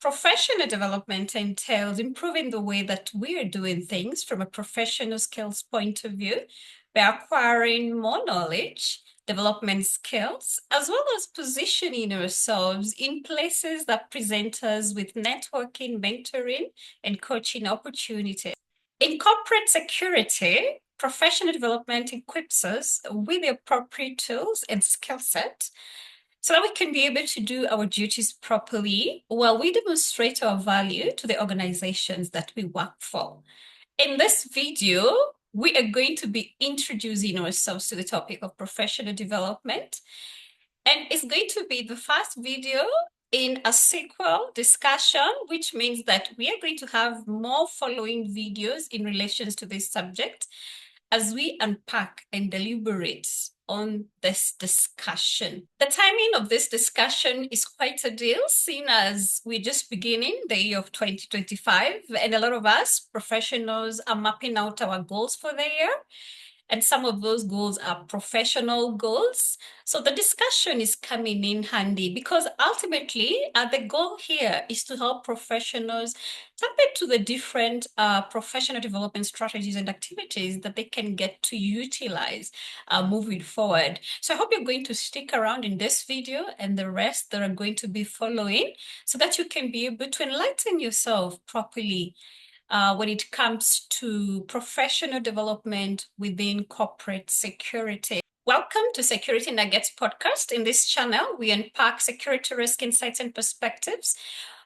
Professional development entails improving the way that we are doing things from a professional skills point of view by acquiring more knowledge, development skills, as well as positioning ourselves in places that present us with networking, mentoring, and coaching opportunities. In corporate security, professional development equips us with the appropriate tools and skill set so that we can be able to do our duties properly while we demonstrate our value to the organizations that we work for. In this video, we are going to be introducing ourselves to the topic of professional development, and it's going to be the first video in a sequel discussion, which means that we are going to have more following videos in relation to this subject as we unpack and deliberate on this discussion. The timing of this discussion is quite a deal, seeing as we're just beginning the year of 2025, and a lot of us professionals are mapping out our goals for the year. And some of those goals are professional goals. So the discussion is coming in handy because ultimately the goal here is to help professionals tap into the different professional development strategies and activities that they can get to utilize moving forward. So I hope you're going to stick around in this video and the rest that are going to be following so that you can be able to enlighten yourself properly when it comes to professional development within corporate security. Welcome to Security Nuggets podcast. In this channel, we unpack security risk insights and perspectives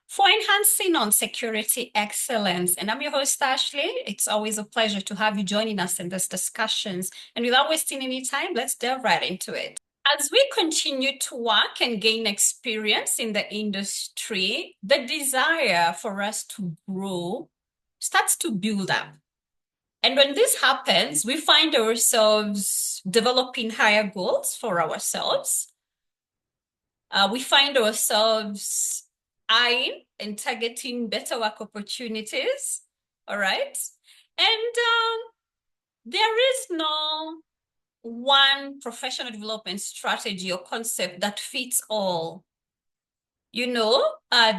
for enhancing on security excellence. And I'm your host, Ashley. It's always a pleasure to have you joining us in these discussions. And without wasting any time, let's delve right into it. As we continue to work and gain experience in the industry, the desire for us to grow starts to build up. And when this happens, we find ourselves developing higher goals for ourselves. We find ourselves eyeing and targeting better work opportunities. All right. And there is no one professional development strategy or concept that fits all.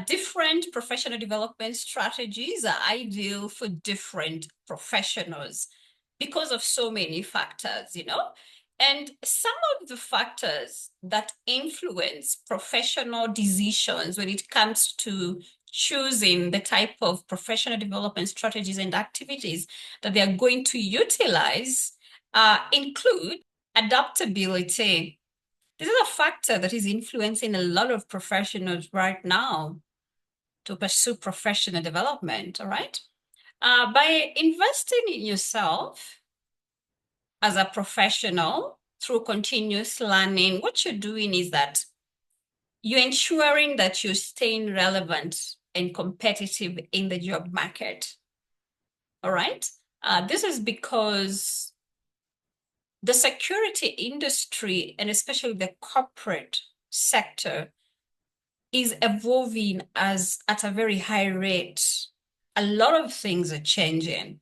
Different professional development strategies are ideal for different professionals because of so many factors. And some of the factors that influence professional decisions when it comes to choosing the type of professional development strategies and activities that they are going to utilize include adaptability. This is a factor that is influencing a lot of professionals right now to pursue professional development, all right? By investing in yourself as a professional through continuous learning, what you're doing is that you're ensuring that you're staying relevant and competitive in the job market, all right? This is because the security industry, and especially the corporate sector, is evolving at a very high rate. A lot of things are changing.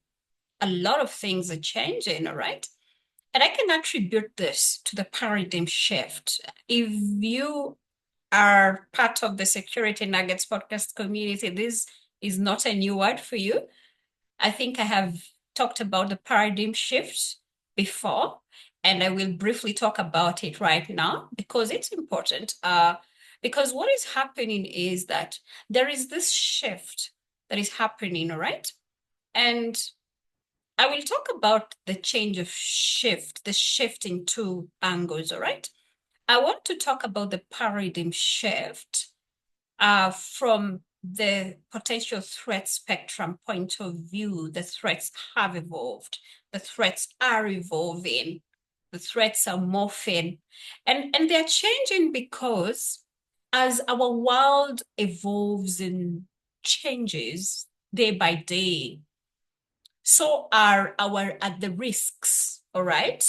All right? And I can attribute this to the paradigm shift. If you are part of the Security Nuggets podcast community, this is not a new word for you. I think I have talked about the paradigm shift before, and I will briefly talk about it right now because it's important. Because what is happening is that there is this shift that is happening, all right? And I will talk about the shift in two angles, all right? I want to talk about the paradigm shift from the potential threat spectrum point of view. The threats have evolved. The threats are evolving. The threats are morphing. And they're changing because as our world evolves and changes day by day, so are the risks, all right?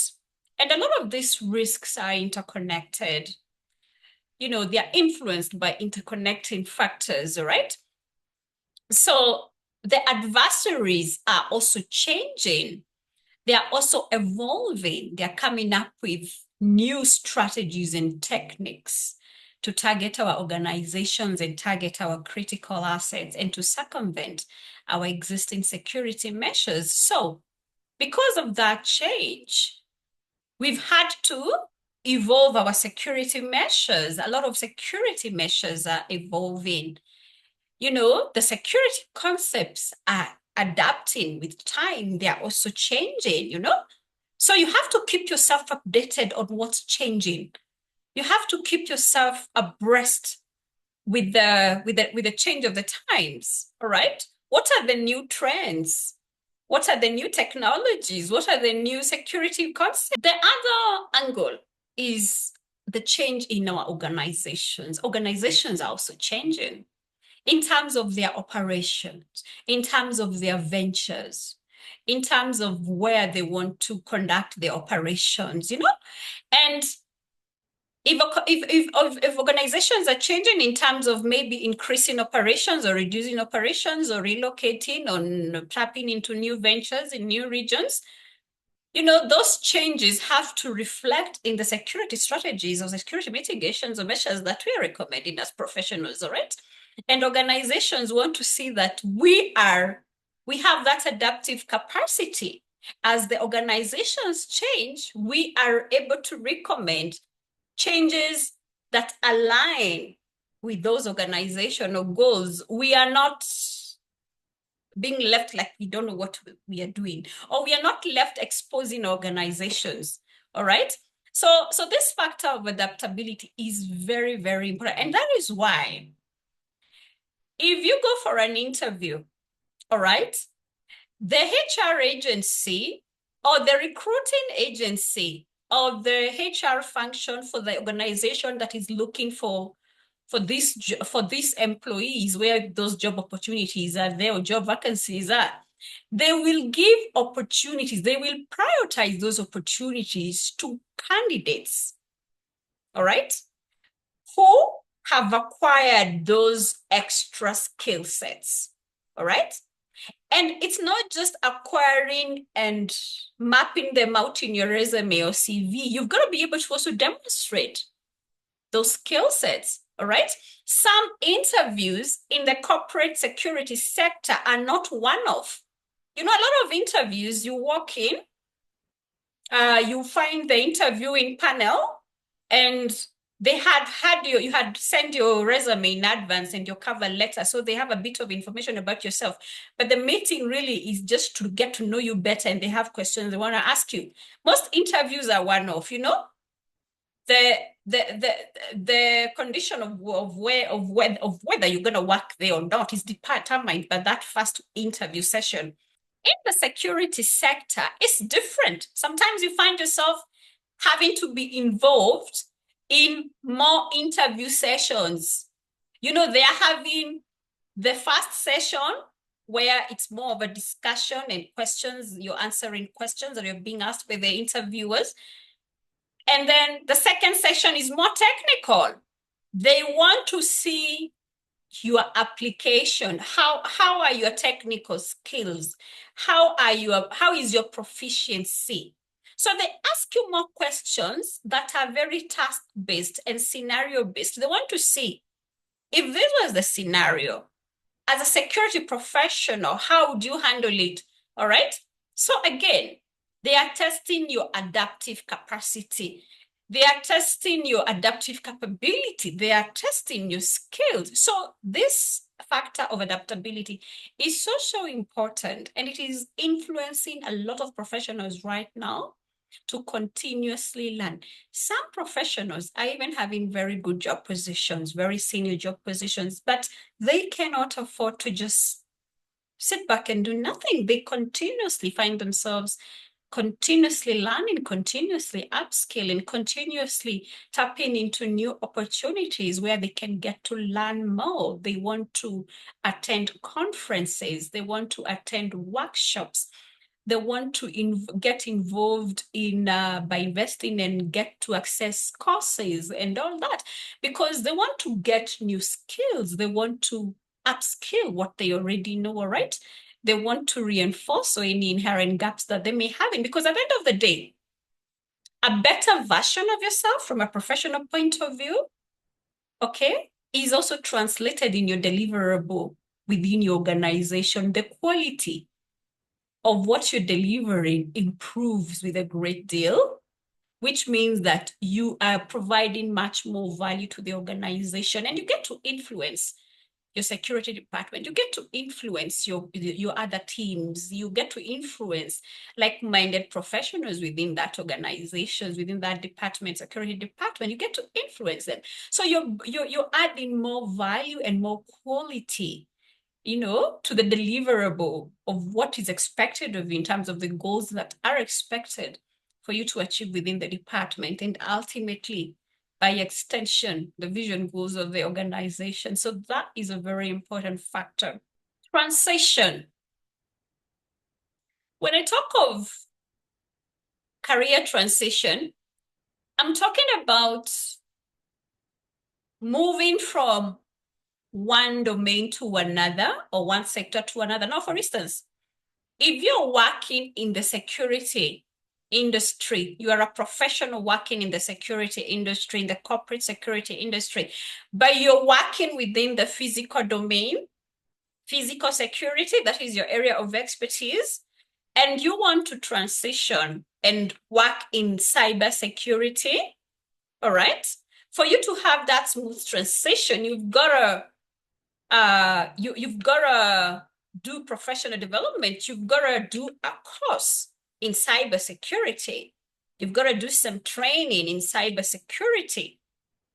And a lot of these risks are interconnected. They are influenced by interconnecting factors, all right? So the adversaries are also changing. They are also evolving. They are coming up with new strategies and techniques to target our organizations and target our critical assets and to circumvent our existing security measures. So, because of that change, we've had to evolve our security measures. A lot of security measures are evolving. The security concepts are adapting with time. They are also changing. So you have to keep yourself updated on what's changing. You have to keep yourself abreast with the change of the times. All right. What are the new trends? What are the new technologies? What are the new security concepts? The other angle is the change in our organizations. Organizations are also changing in terms of their operations, in terms of their ventures, in terms of where they want to conduct their operations. And if organizations are changing in terms of maybe increasing operations or reducing operations or relocating or tapping into new ventures in new regions, those changes have to reflect in the security strategies or security mitigations or measures that we are recommending as professionals, all right? And organizations want to see that we have that adaptive capacity. As the organizations change, we are able to recommend changes that align with those organizational goals. We are not being left like we don't know what we are doing, or we are not left exposing organizations. All right. So this factor of adaptability is very, very important. And that is why if you go for an interview, all right, the HR agency or the recruiting agency or the HR function for the organization that is looking for these employees, where those job opportunities are there or job vacancies are, they will give opportunities. They will prioritize those opportunities to candidates, all right, who have acquired those extra skill sets, all right? And it's not just acquiring and mapping them out in your resume or CV. You've got to be able to also demonstrate those skill sets, all right? Some interviews in the corporate security sector are not one-off. A lot of interviews, you walk in, you find the interviewing panel, and you had sent your resume in advance and your cover letter, so they have a bit of information about yourself. But the meeting really is just to get to know you better, and they have questions they want to ask you. Most interviews are one-off. The condition of whether you're going to work there or not is determined by that first interview session. In the security sector, it's different. Sometimes you find yourself having to be involved in more interview sessions. They are having the first session where it's more of a discussion and questions. You're answering questions that you're being asked by the interviewers. And then the second session is more technical. They want to see your application. How are your technical skills? How is your proficiency? So they ask you more questions that are very task-based and scenario-based. They want to see, if this was the scenario, as a security professional, how would you handle it? All right. So again, they are testing your adaptive capacity. They are testing your adaptive capability. They are testing your skills. So this factor of adaptability is so important, and it is influencing a lot of professionals right now to continuously learn. Some professionals are even having very good job positions, very senior job positions, but they cannot afford to just sit back and do nothing. They continuously find themselves continuously learning, continuously upskilling, continuously tapping into new opportunities where they can get to learn more. They want to attend conferences. They want to attend workshops. They want to get involved in by investing and get to access courses and all that, because they want to get new skills. They want to upskill what they already know, all right? They want to reinforce any inherent gaps that they may have in, because at the end of the day, a better version of yourself from a professional point of view, okay, is also translated in your deliverable within your organization. The quality of what you're delivering improves with a great deal, which means that you are providing much more value to the organization and you get to influence your security department. You get to influence your other teams. You get to influence like-minded professionals within that organization, within that department, security department. You get to influence them. So you're adding more value and more quality, to the deliverable of what is expected of you in terms of the goals that are expected for you to achieve within the department, and ultimately, by extension, the vision goals of the organization. So that is a very important factor. Transition. When I talk of career transition, I'm talking about moving from one domain to another or one sector to another. Now, for instance, if you're working in the security industry, you are a professional working in the security industry, in the corporate security industry, but you're working within the physical domain, physical security, that is your area of expertise, and you want to transition and work in cyber security, all right? For you to have that smooth transition, you've gotta do professional development. You've gotta do a course in cybersecurity. You've gotta do some training in cybersecurity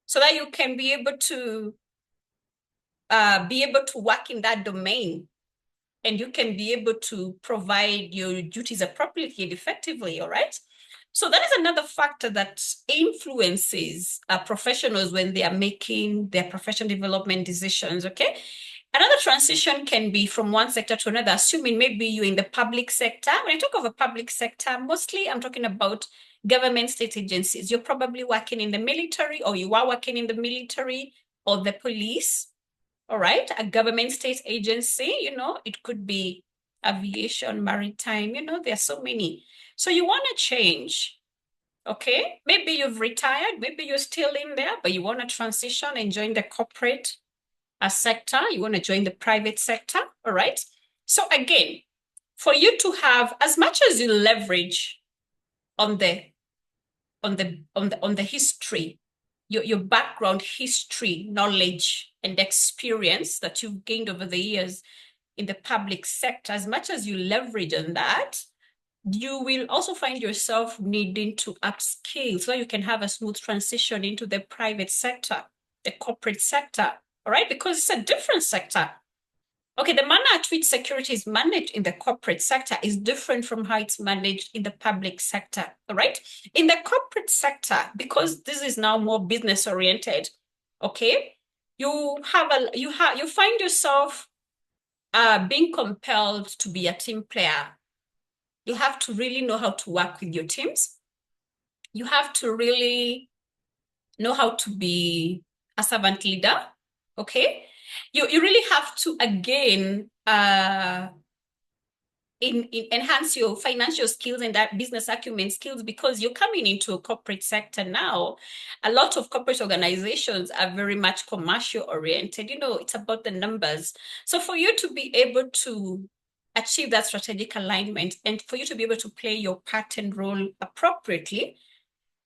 so that you can be able to work in that domain, and you can be able to provide your duties appropriately and effectively. All right. So that is another factor that influences professionals when they are making their professional development decisions. Okay. Another transition can be from one sector to another, assuming maybe you're in the public sector. When I talk of a public sector, mostly I'm talking about government state agencies. You're probably working in the military, or you are working in the military or the police, all right? A government state agency, it could be aviation, maritime, there are so many. So you want to change, okay? Maybe you've retired, maybe you're still in there, but you want to transition and join the corporate sector, you want to join the private sector, all right? So again, for you to have as much as you leverage on the history, your background history, knowledge, and experience that you've gained over the years in the public sector, as much as you leverage on that, you will also find yourself needing to upskill so you can have a smooth transition into the private sector, the corporate sector, all right? Because it's a different sector. Okay, the manner at which security is managed in the corporate sector is different from how it's managed in the public sector, all right? In the corporate sector, because this is now more business oriented, okay, you find yourself being compelled to be a team player. You have to really know how to work with your teams. You have to really know how to be a servant leader, okay? You really have to, again, enhance your financial skills and that business acumen skills, because you're coming into a corporate sector now. A lot of corporate organizations are very much commercial oriented. It's about the numbers. So for you to be able to achieve that strategic alignment, and for you to be able to play your part and role appropriately,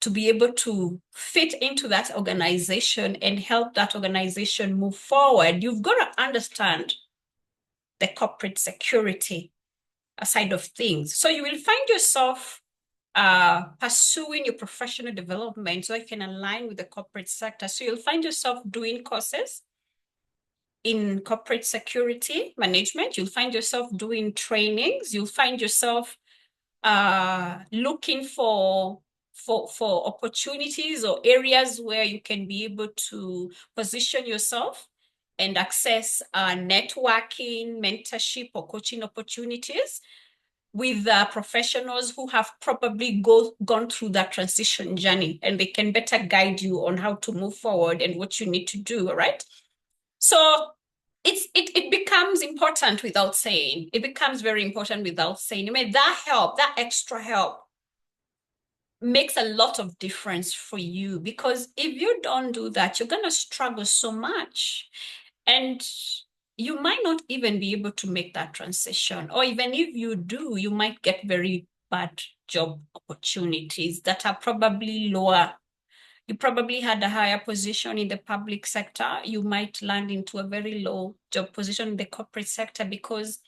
to be able to fit into that organization and help that organization move forward, you've got to understand the corporate security side of things. So you will find yourself pursuing your professional development so you can align with the corporate sector. So you'll find yourself doing courses in corporate security management. You'll find yourself doing trainings. You'll find yourself looking for opportunities or areas where you can be able to position yourself and access networking, mentorship, or coaching opportunities with professionals who have probably gone through that transition journey, and they can better guide you on how to move forward and what you need to do, all right? So it becomes important without saying. It becomes very important without saying. That help, that extra help makes a lot of difference for you, because if you don't do that, you're going to struggle so much. And you might not even be able to make that transition. Or even if you do, you might get very bad job opportunities that are probably lower. You probably had a higher position in the public sector. You might land into a very low job position in the corporate sector because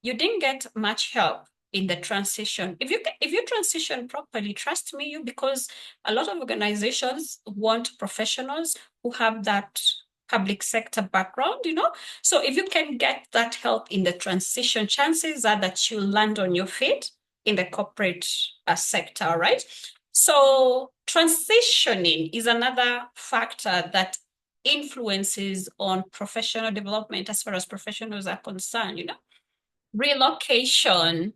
you didn't get much help in the transition. If you transition properly, trust me, because a lot of organizations want professionals who have that public sector background, So if you can get that help in the transition, chances are that you'll land on your feet in the corporate sector, right? So transitioning is another factor that influences on professional development as far as professionals are concerned. Relocation.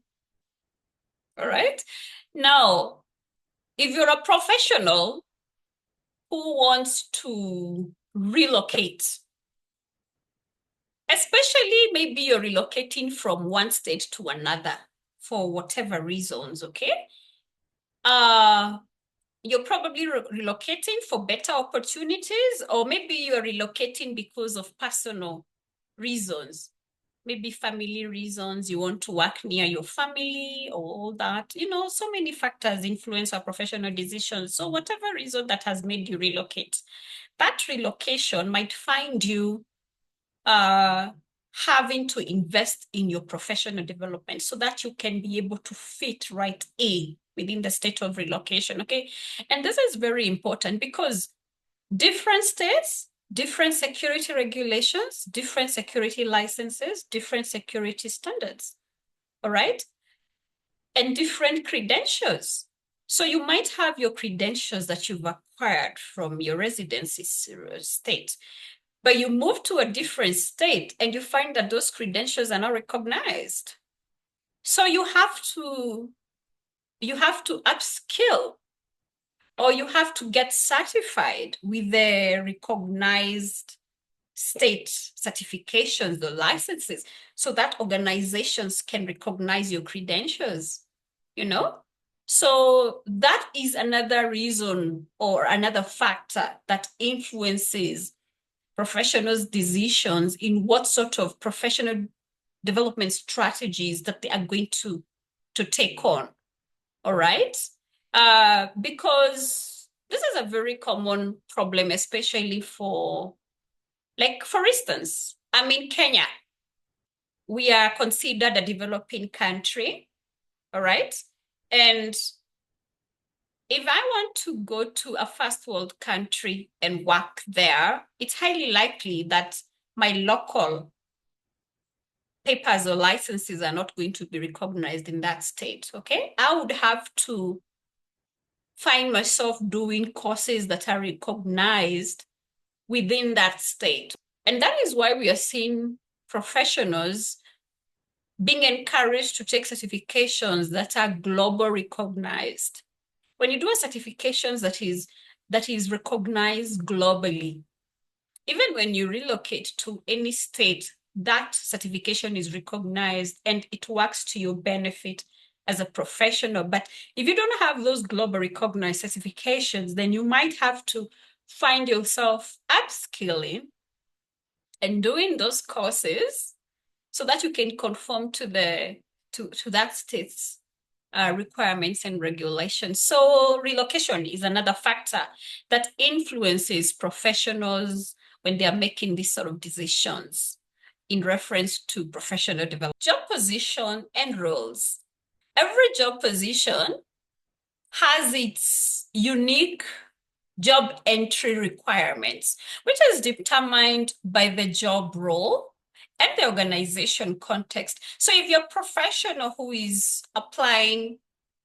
All right. Now, if you're a professional who wants to relocate, especially maybe you're relocating from one state to another for whatever reasons, okay? You're probably relocating for better opportunities, or maybe you're relocating because of personal reasons. Maybe family reasons, you want to work near your family or all that. So many factors influence our professional decisions. So whatever reason that has made you relocate, that relocation might find you having to invest in your professional development so that you can be able to fit right in within the state of relocation, okay? And this is very important because different states, different security regulations, different security licenses, different security standards, all right? And different credentials. So you might have your credentials that you've acquired from your residency state, but you move to a different state and you find that those credentials are not recognized. So you have to upskill, or you have to get certified with the recognized state certifications, the licenses, so that organizations can recognize your credentials. So that is another reason or another factor that influences professionals' decisions in what sort of professional development strategies that they are going to take on. All right? Because this is a very common problem, especially for instance, I'm in Kenya. We are considered a developing country, all right? And if I want to go to a first world country and work there, it's highly likely that my local papers or licenses are not going to be recognized in that state, okay? I would have to find myself doing courses that are recognized within that state. And that is why we are seeing professionals being encouraged to take certifications that are global recognized. When you do a certifications that is recognized globally, even when you relocate to any state, that certification is recognized and it works to your benefit as a professional. But if you don't have those global recognized certifications, then you might have to find yourself upskilling and doing those courses so that you can conform to that state's requirements and regulations. So relocation is another factor that influences professionals when they are making these sort of decisions in reference to professional development. Job position and roles. Every job position has its unique job entry requirements, which is determined by the job role and the organization context. So if you're a professional who is applying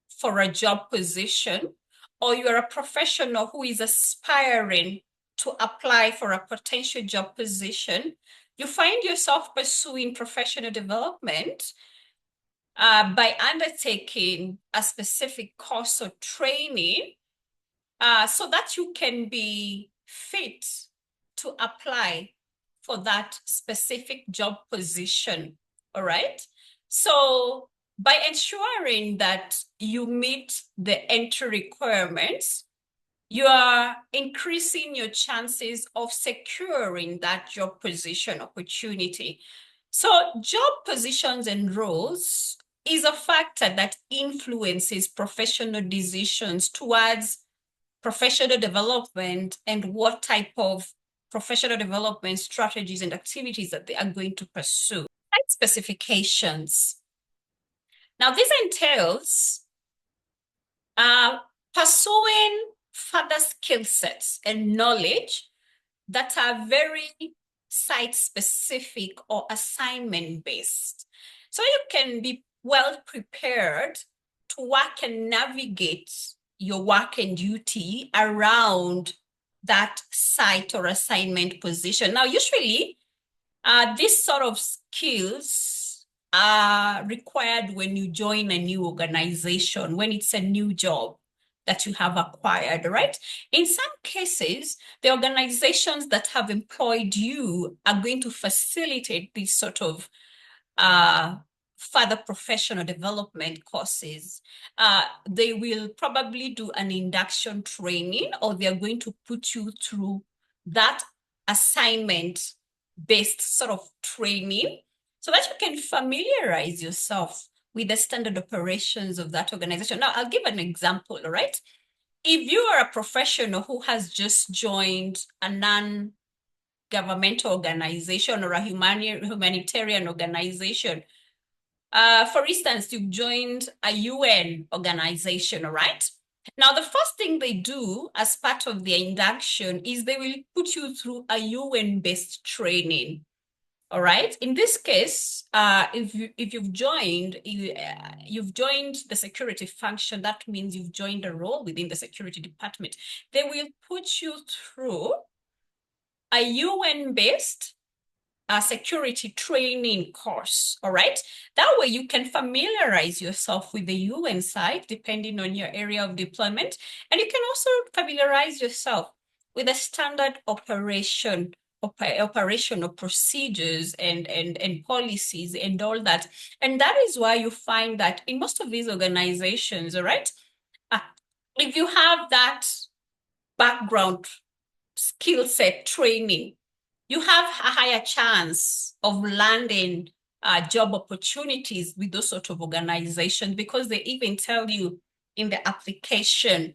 for a job position, or you're a professional who is aspiring to apply for a potential job position, you find yourself pursuing professional development by undertaking a specific course or training so that you can be fit to apply for that specific job position. All right. So By ensuring that you meet the entry requirements, you are increasing your chances of securing that job position opportunity. So, job positions and roles is a factor that influences professional decisions towards professional development and what type of professional development strategies and activities that they are going to pursue. Site specifications. Now, this entails uh, pursuing further skill sets and knowledge that are very site specific or assignment based. So you can be well prepared to work and navigate your work and duty around that site or assignment position. Now, usually, these sort of skills are required when you join a new organization, when it's a new job that you have acquired, right? In some cases, the organizations that have employed you are going to facilitate these sort of uh, further professional development courses. They will probably do an induction training, or they're going to put you through that assignment based sort of training so that you can familiarize yourself with the standard operations of that organization. Now, I'll give an example, right? If you are a professional who has just joined a non-governmental organization or a humanitarian organization, for instance, you've joined a UN organization, right? Now, the first thing they do as part of their induction is they will put you through a UN-based training. All right. In this case, if you've joined the security function, that means you've joined a role within the security department. They will put you through a UN-based security training course. All right. That way you can familiarize yourself with the UN side, depending on your area of deployment. And you can also familiarize yourself with the standard operational procedures and policies and all that. And that is why you find that in most of these organizations, all right, uh, if you have that background skill set training, you have a higher chance of landing job opportunities with those sort of organizations, because they even tell you in the application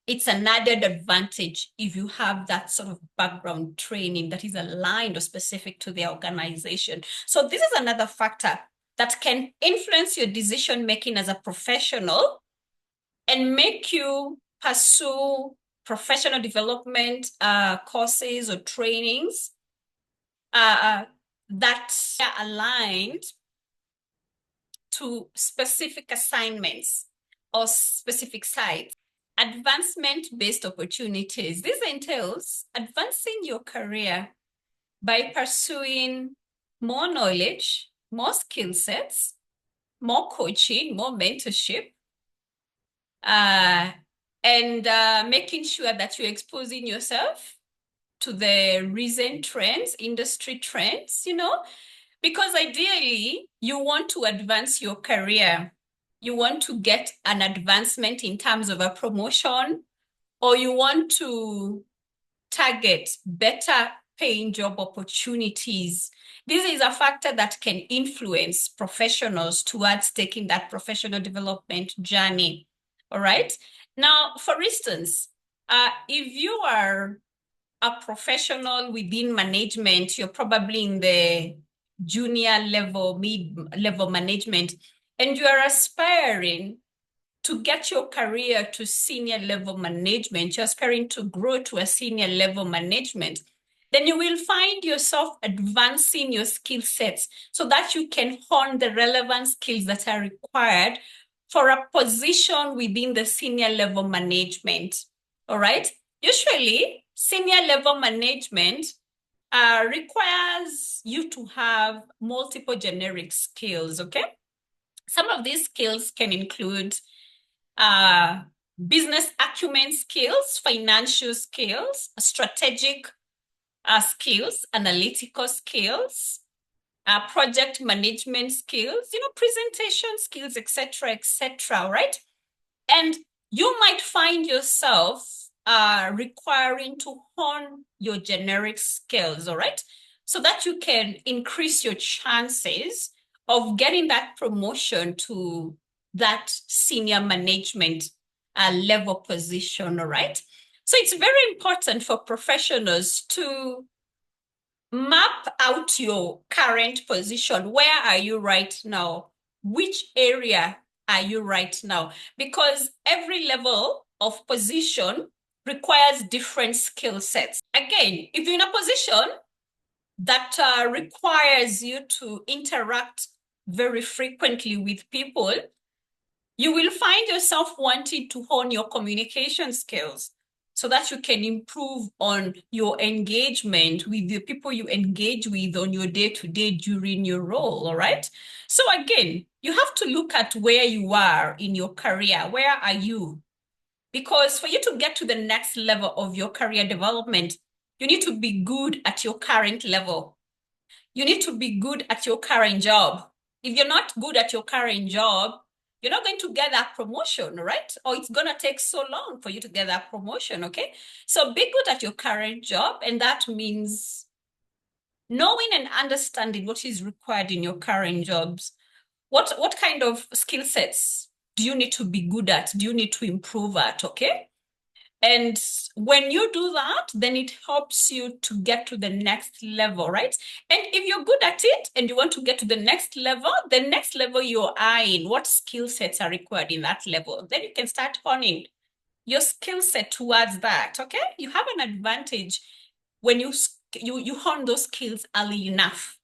it's an added advantage if you have that sort of background training that is aligned or specific to the organization. So this is another factor that can influence your decision making as a professional and make you pursue professional development courses or trainings that are aligned to specific assignments or specific sites. Advancement-based opportunities. This entails advancing your career by pursuing more knowledge, more skill sets, more coaching, more mentorship, and making sure that you're exposing yourself to the recent trends, industry trends, because ideally you want to advance your career. You want to get an advancement in terms of a promotion, or you want to target better paying job opportunities. This is a factor that can influence professionals towards taking that professional development journey. All right. Now, for instance, if you are a professional within management, you're probably in the junior level, mid-level management, and you are aspiring to get your career to senior level management, you're aspiring to grow to a senior level management, then you will find yourself advancing your skill sets so that you can hone the relevant skills that are required for a position within the senior level management. All right. Usually, senior level management requires you to have multiple generic skills, okay? Some of these skills can include business acumen skills, financial skills, strategic skills, analytical skills, project management skills, presentation skills, etc., right? And you might find yourself requiring to hone your generic skills, all right? So that you can increase your chances of getting that promotion to that senior management level position, all right? So it's very important for professionals to map out your current position. Where are you right now? Which area are you right now? Because every level of position requires different skill sets. Again, if you're in a position that requires you to interact very frequently with people, you will find yourself wanting to hone your communication skills so that you can improve on your engagement with the people you engage with on your day-to-day during your role, all right? So again, you have to look at where you are in your career. Where are you? Because for you to get to the next level of your career development, you need to be good at your current level. You need to be good at your current job. If you're not good at your current job, you're not going to get that promotion, right? Or it's going to take so long for you to get that promotion, okay? So be good at your current job, and that means knowing and understanding what is required in your current jobs. What kind of skill sets do you need to be good at? Do you need to improve at, okay? And when you do that, then it helps you to get to the next level, right? And if you're good at it and you want to get to the next level you're eyeing, what skill sets are required in that level? Then you can start honing your skill set towards that, okay? You have an advantage when you hone those skills early enough.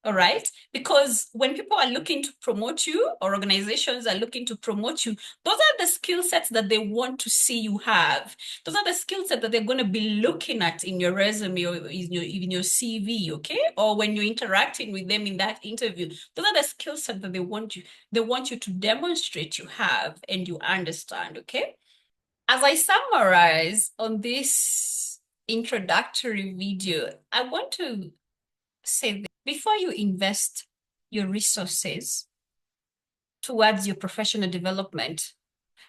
All right. Because when people are looking to promote you or organizations are looking to promote you, those are the skill sets that they want to see you have. Those are the skill sets that they're going to be looking at in your resume or in your CV, okay? Or when you're interacting with them in that interview. Those are the skill sets that they want you to demonstrate you have and you understand, okay? As I summarize on this introductory video, I want to say before you invest your resources towards your professional development,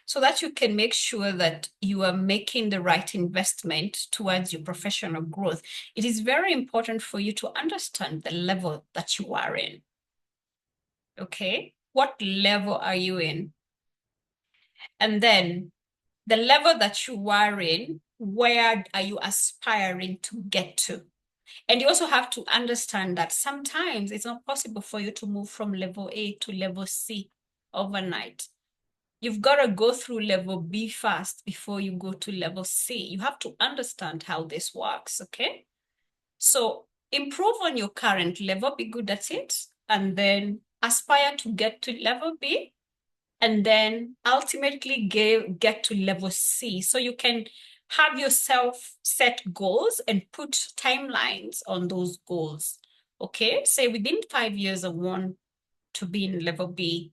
so that you can make sure that you are making the right investment towards your professional growth, it is very important for you to understand the level that you are in. Okay? What level are you in? And then the level that you are in, where are you aspiring to get to? And you also have to understand that sometimes it's not possible for you to move from level A to level C overnight. You've got to go through level B first before you go to level C. You have to understand how this works, okay? So improve on your current level, be good at it, and then aspire to get to level B, and then ultimately get to level C. So you can have yourself set goals and put timelines on those goals. Okay, say within 5 years, I want to be in level B.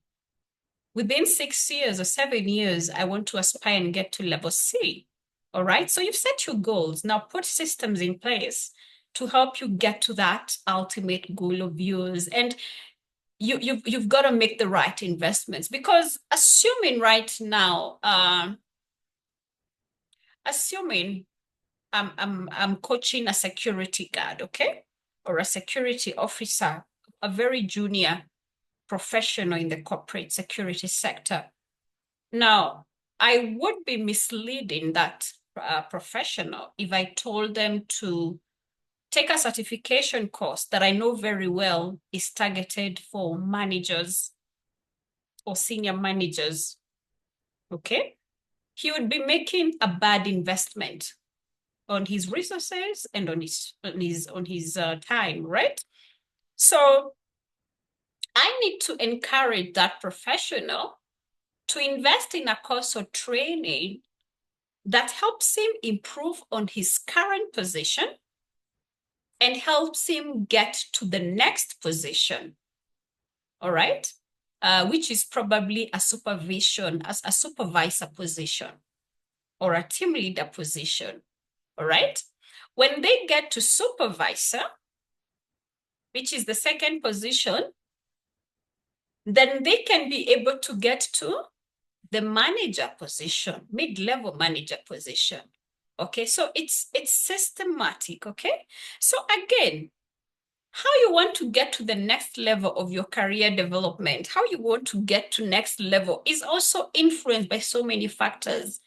Within 6 years or 7 years, I want to aspire and get to level C. All right, so you've set your goals. Now put systems in place to help you get to that ultimate goal of yours. And you've got to make the right investments, because assuming right now, assuming I'm coaching a security guard, okay, or a security officer, a very junior professional in the corporate security sector. Now, I would be misleading that professional if I told them to take a certification course that I know very well is targeted for managers or senior managers, okay? He would be making a bad investment on his resources and on his time, right? So I need to encourage that professional to invest in a course or training that helps him improve on his current position and helps him get to the next position, all right? Which is probably a supervision, as a supervisor position or a team leader position, all right? When they get to supervisor, which is the second position, then they can be able to get to the manager position, mid-level manager position. Okay, so it's systematic. Okay, so again, how you want to get to the next level of your career development, how you want to get to next level is also influenced by so many factors.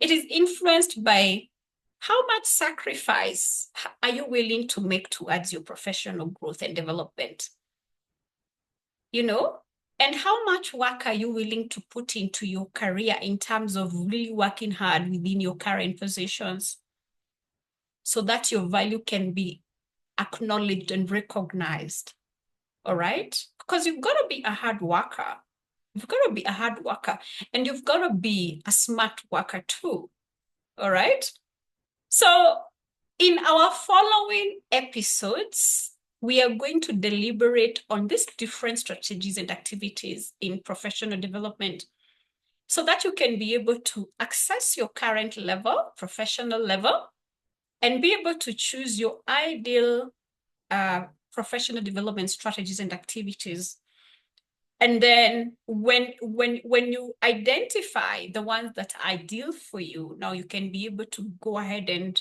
It is influenced by how much sacrifice are you willing to make towards your professional growth and development? You know, and how much work are you willing to put into your career in terms of really working hard within your current positions so that your value can be acknowledged and recognized? All right? Because you've got to be a hard worker. You've got to be a hard worker and you've got to be a smart worker too. All right? So, in our following episodes, we are going to deliberate on these different strategies and activities in professional development so that you can be able to access your current level, professional level, and be able to choose your ideal professional development strategies and activities. And then when you identify the ones that are ideal for you, now you can be able to go ahead and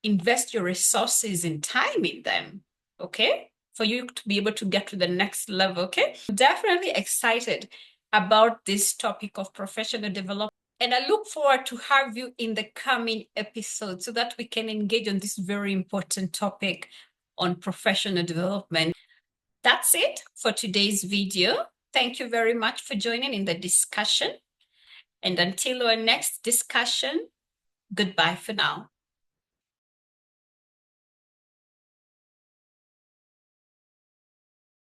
invest your resources and time in them, okay? For you to be able to get to the next level, okay? I'm definitely excited about this topic of professional development. And I look forward to have you in the coming episodes so that we can engage on this very important topic on professional development. That's it for today's video. Thank you very much for joining in the discussion. And until our next discussion, goodbye for now.